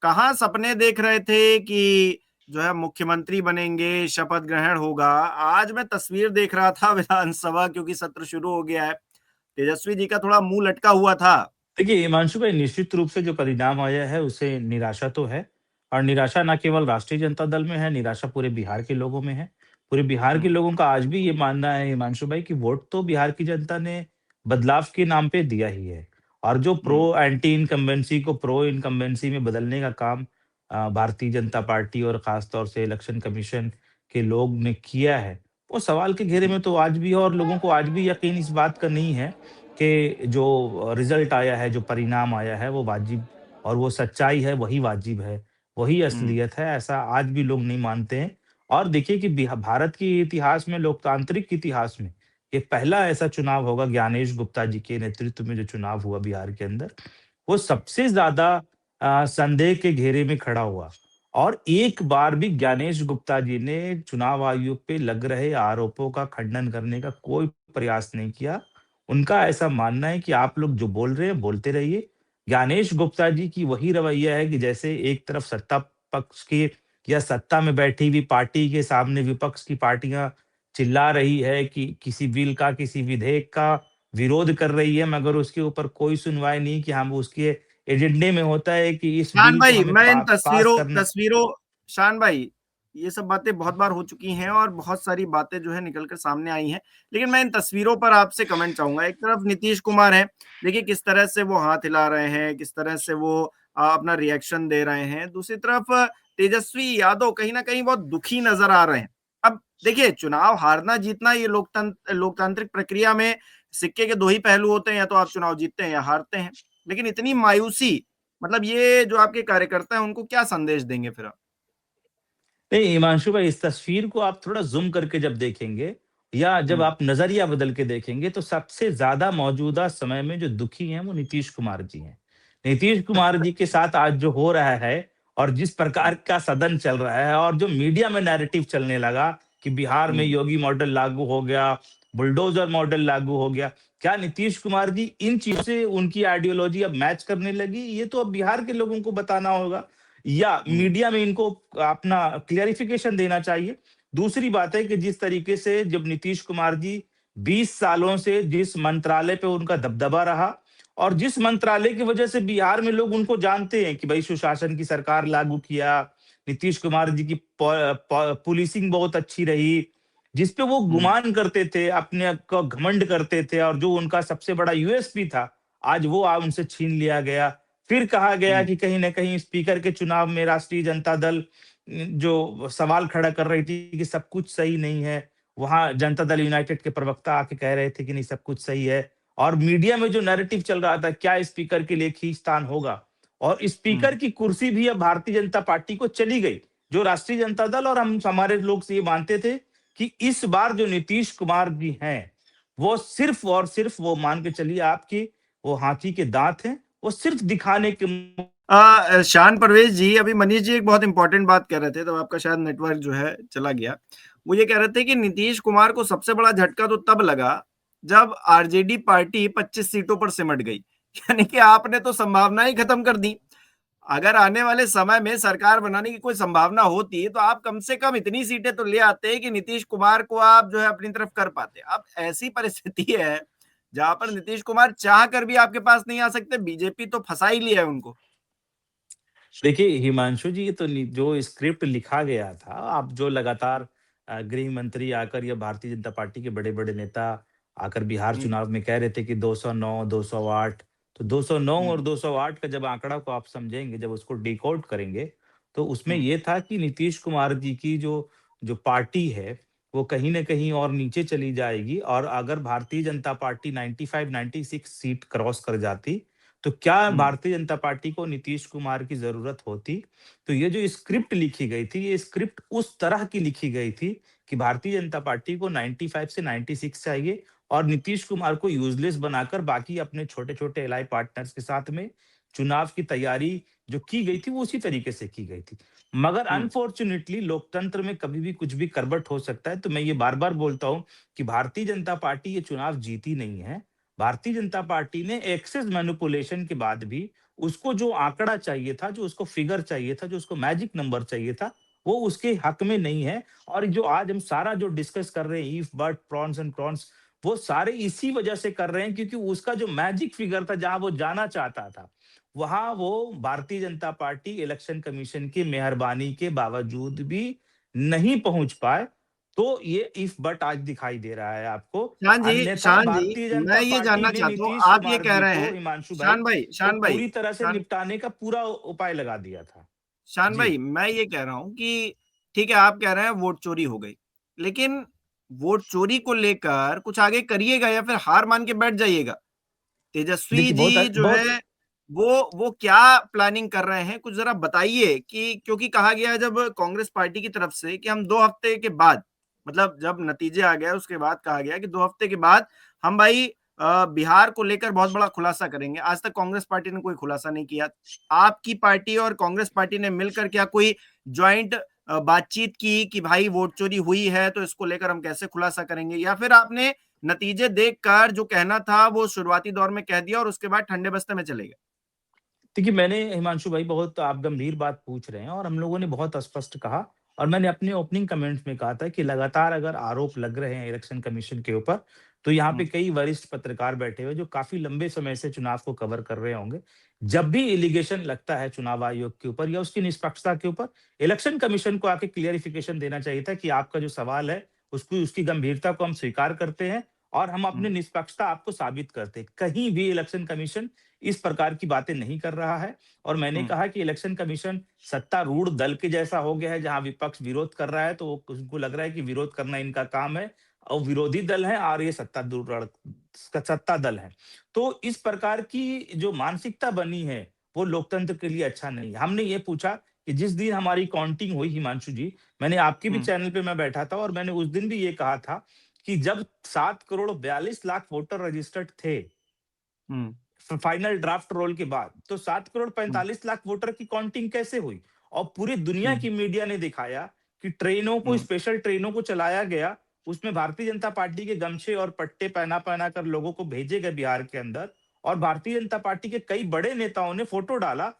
कहाँ सपने देख रहे थे कि जो है मुख्यमंत्री बनेंगे, शपथ ग्रहण होगा। आज मैं तस्वीर देख रहा था विधानसभा क्योंकि सत्र शुरू हो गया है। तेजस्वी जी का थोड़ा मुँह लटका हुआ था। देखिए, हिमांशु भाई, निश्चित रूप से जो परिणाम आया है उससे निराशा तो है। और निराशा ना केवल राष्ट्रीय जनता दल में है, निराशा पूरे बिहार के लोगों में है। पूरे बिहार के हुँ, लोगों का आज भी ये मानना है हिमांशु भाई कि वोट तो बिहार की जनता ने बदलाव के नाम पे दिया ही है। और जो हुँ, प्रो एंटी इनकम्बेंसी को प्रो इनकम्बेंसी में बदलने का काम भारतीय जनता पार्टी और खास तौर से इलेक्शन कमीशन के लोग ने किया है, वो सवाल के घेरे हुँ, में तो आज भी है। और लोगों को आज भी यकीन इस बात का नहीं है कि जो रिज़ल्ट आया है, जो परिणाम आया है, वो वाजिब और वो सच्चाई है, वही वाजिब है, वही हुँ, असलियत है, ऐसा आज भी लोग नहीं मानते हैं। और देखिए कि भारत के इतिहास में, लोकतांत्रिक इतिहास में, ये पहला ऐसा चुनाव होगा, ज्ञानेश गुप्ता जी के नेतृत्व में जो चुनाव हुआ बिहार के अंदर, वो सबसे ज़्यादा संदेह के घेरे में खड़ा हुआ। और एक बार भी ज्ञानेश गुप्ता जी ने चुनाव आयोग पे लग रहे आरोपों का खंडन करने का कोई प्रयास नहीं किया। उनका ऐसा मानना है कि आप लोग जो बोल रहे हैं, बोलते रहिए। ज्ञानेश गुप्ता जी की वही रवैया है कि जैसे एक तरफ सत्ता पक्ष की या सत्ता में बैठी हुई पार्टी के सामने विपक्ष की पार्टियां चिल्ला रही है कि किसी बिल का, किसी विधेयक का विरोध कर रही है, मगर उसके ऊपर कोई सुनवाई नहीं, कि हम उसके एजेंडे में होता है कि इस शान बिल को भाई, हमें मैं इन पास तस्वीरों करना। तस्वीरों शान भाई, ये सब बातें बहुत बार हो चुकी हैं और बहुत सारी बातें जो है निकल कर सामने आई हैं। लेकिन मैं इन तस्वीरों पर आपसे कमेंट चाहूँगा। एक तरफ नीतीश कुमार हैं, देखिए किस तरह से वो हाथ हिला रहे हैं, किस तरह से वो अपना रिएक्शन दे रहे हैं। दूसरी तरफ तेजस्वी यादव कहीं न कहीं बहुत दुखी नज़र आ रहे हैं। अब देखिए, चुनाव हारना-जीतना ये लोकतांत्रिक प्रक्रिया में सिक्के के 2 ही पहलू होते हैं, या तो आप चुनाव जीतते हैं या हारते हैं। लेकिन इतनी मायूसी, मतलब ये जो आपके कार्यकर्ता हैं, उनको क्या संदेश देंगे फिर आप? नहीं, हिमांशु भाई, इस तस्वीर को आप थोड़ा ज़ूम करके जब देखेंगे या जब हुँ, आप नज़रिया बदल के देखेंगे, तो सबसे ज़्यादा मौजूदा समय में जो दुखी हैं, वो नीतीश कुमार जी हैं। नीतीश कुमार जी के साथ आज जो हो रहा है और जिस प्रकार का सदन चल रहा है और जो मीडिया में नैरेटिव चलने लगा कि बिहार में हुँ, योगी मॉडल लागू हो गया, बुलडोज़र मॉडल लागू हो गया। क्या नीतीश कुमार जी इन चीज़ों से उनकी आइडियोलॉजी अब मैच करने लगी? ये तो अब बिहार के लोगों को बताना होगा। या हुँ, मीडिया में इनको अपना क्लेरिफिकेशन देना चाहिए। दूसरी बात है कि जिस तरीके से जब नीतीश कुमार जी 20 सालों से जिस मंत्रालय पे उनका दबदबा रहा और जिस मंत्रालय की वजह से बिहार में लोग उनको जानते हैं कि भाई सुशासन की सरकार लागू किया, नीतीश कुमार जी की पुलिसिंग बहुत अच्छी रही, जिस पे वो हुँ, गुमान करते थे, अपने आप का घमंड करते थे और जो उनका सबसे बड़ा यूएसपी था, आज वो उनसे छीन लिया गया। फिर कहा गया हुँ, कि कहीं न कहीं स्पीकर के चुनाव में राष्ट्रीय जनता दल जो सवाल खड़ा कर रही थी कि सब कुछ सही नहीं है। वहाँ जनता दल यूनाइटेड के प्रवक्ता आके कह रहे थे कि नहीं, सब कुछ सही है। और मीडिया में जो नैरेटिव चल रहा था, क्या स्पीकर के लिए खींचतान होगा? और हुँ, स्पीकर की कुर्सी भी अब भारतीय जनता पार्टी को चली गई। जो राष्ट्रीय जनता दल और हम हमारे लोग से ये मानते थे कि इस बार जो नीतीश कुमार जी हैं, वो सिर्फ़ और सिर्फ़, वो मान के चलिए आप कि वो हाथी के दाँत हैं, वो सिर्फ़ दिखाने के। शान परवेज़ जी, अभी मनीष जी एक बहुत इम्पोर्टेंट बात कह रहे थे, तब आपका शायद नेटवर्क जो है चला गया। वो ये कह रहे थे कि नीतीश कुमार को सबसे बड़ा झटका तो तब लगा, जब आरजेडी पार्टी 25 सीटों पर सिमट गई। यानी कि आपने तो संभावना ही खत्म कर दी। अगर आने वाले समय में सरकार बनाने की कोई संभावना होती, तो आप कम से कम इतनी सीटें तो ले आते कि नीतीश कुमार को आप जो है अपनी तरफ कर पाते। अब ऐसी परिस्थिति है, जहाँ पर नीतीश कुमार चाह कर भी आपके पास नहीं आ सकते, बीजेपी तो फँसा ही लिया है उनको। देखिए हिमांशु जी, ये तो जो स्क्रिप्ट लिखा गया था, आप जो लगातार गृह मंत्री आकर या भारतीय जनता पार्टी के बड़े-बड़े नेता आकर बिहार हुँ, चुनाव में कह रहे थे कि 209, 208, तो 209 हुँ, और 208 का जब आंकड़ा को आप समझेंगे, जब उसको डिकोड करेंगे, तो उसमें हुँ, ये था कि नीतीश कुमार जी की जो जो पार्टी है, वो कहीं न कहीं और नीचे चली जाएगी। और अगर Bharatiya Janata party 95, 96 seat cross कर जाती, तो क्या हुँ, भारतीय जनता पार्टी को नीतीश कुमार की ज़रूरत होती? तो ये जो स्क्रिप्ट लिखी गई थी, ये स्क्रिप्ट उस तरह की लिखी गई थी कि भारतीय जनता पार्टी को 95 से 96 चाहिए और नीतीश कुमार को यूज़लेस बनाकर बाकी अपने छोटे-छोटे एलाई पार्टनर्स के साथ में चुनाव की तैयारी जो की गई थी, वो उसी तरीके से की गई थी। मगर हुँ, अनफॉर्च्यूनेटली लोकतंत्र में कभी भी कुछ भी करबट हो सकता है, तो मैं ये बार-बार बोलता हूँ कि भारतीय जनता पार्टी ये चुनाव जीती नहीं है। भारतीय जनता पार्टी ने एक्सेस मैनिपुलेशन के बाद भी उसको जो आंकड़ा चाहिए था, जो उसको फिगर चाहिए था, जो उसको मैजिक नंबर चाहिए था, वो उसके हक में नहीं है। और जो आज हम सारा जो डिस्कस कर रहे हैं, if, but, prawns and cons, वो सारे इसी वजह से कर रहे हैं क्योंकि उसका जो मैजिक फिगर था, जहां वो जाना चाहता था, वहां वो Bharatiya Janata party election commission की मेहरबानी के बावजूद भी नहीं पहुंच पाए। तो ये इफ बट आज दिखाई दे रहा है आपको। अन्यथा शान जी, भारतीय मैं जनता ये पार्टी जानना ने चाहता हूँ, नीतीश आप ये कुमार कह जी रहे को, हैं हिमांशु भाई, शान भाई को शान भाई पूरी तरह से शान निपटाने का पूरा उपाय लगा दिया था। शान जी। भाई, मैं ये कह रहा हूँ कि ठीक है, आप कह रहे हैं वोट चोरी हो गई, लेकिन वोट चोरी को लेकर कुछ आगे करिएगा या फिर हार मान के बैठ जाइएगा? तेजस्वी देखिए जी जो बहुत है वो क्या प्लानिंग कर रहे हैं, कुछ ज़रा बताइए कि क्योंकि कहा गया है जब कांग्रेस पार्टी की तरफ से कि हम 2 हफ्ते के बाद, मतलब जब नतीजे आ गए उसके बाद कहा गया कि 2 हफ्ते के बाद हम भाई बिहार को लेकर बहुत बड़ा खुलासा करेंगे। आज तक कांग्रेस पार्टी ने कोई खुलासा नहीं किया। आपकी पार्टी और कांग्रेस पार्टी ने मिलकर क्या कोई जॉइंट बातचीत की कि भाई वोट चोरी हुई है तो इसको लेकर हम कैसे खुलासा करेंगे, या फिर आपने नतीजे देखकर जो कहना था वो शुरुआती दौर में कह दिया और उसके बाद ठंडे बस्ते में चले गए? देखिए, मैंने हिमांशु भाई बहुत आप गंभीर बात पूछ रहे हैं और हम लोगों ने बहुत स्पष्ट कहा और मैंने अपने ओपनिंग कमेंट्स में कहा था कि लगातार अगर आरोप लग रहे हैं इलेक्शन कमीशन के ऊपर, तो यहाँ पे हुँ, कई वरिष्ठ पत्रकार बैठे हुए जो काफ़ी लंबे समय से चुनाव को कवर कर रहे होंगे। जब भी एलिगेशन लगता है चुनाव आयोग के ऊपर या उसकी निष्पक्षता के ऊपर, इलेक्शन कमीशन को आके क्लियरिफिकेशन देना चाहिए था कि आपका जो सवाल है, उसकी उसकी गंभीरता को हम स्वीकार करते हैं और हम अपनी हुँ, निष्पक्षता आपको साबित करते हैं। कहीं भी इलेक्शन कमीशन इस प्रकार की बातें नहीं कर रहा है और मैंने हुँ, कहा कि इलेक्शन कमीशन सत्तारूढ़ दल के जैसा हो गया है, जहां विपक्ष विरोध कर रहा है तो वो उनको लग रहा है कि विरोध करना इनका काम है और विरोधी दल है और ये सत्ता दल है। तो इस प्रकार की जो मानसिकता बनी है, वो लोकतंत्र के लिए अच्छा नहीं है। हमने ये पूछा कि जिस दिन हमारी काउंटिंग हुई हिमांशु जी, मैंने आपके भी हुँ, चैनल पे मैं बैठा था और मैंने उस दिन भी ये कहा था कि जब 7 करोड़ 42 लाख वोटर रजिस्टर्ड थे हुँ, फाइनल ड्राफ्ट रोल के बाद, तो 7 करोड़ हुँ, 45 लाख वोटर की काउंटिंग कैसे हुई? और पूरी दुनिया हुँ, की मीडिया ने दिखाया कि ट्रेनों को, हुँ, स्पेशल ट्रेनों को चलाया गया, उसमें भारतीय जनता पार्टी के गमछे और पट्टे पहना-पहना कर लोगों को भेजे गए बिहार के अंदर और भारतीय जनता पार्टी के कई बड़े नेताओं ने फोटो डाला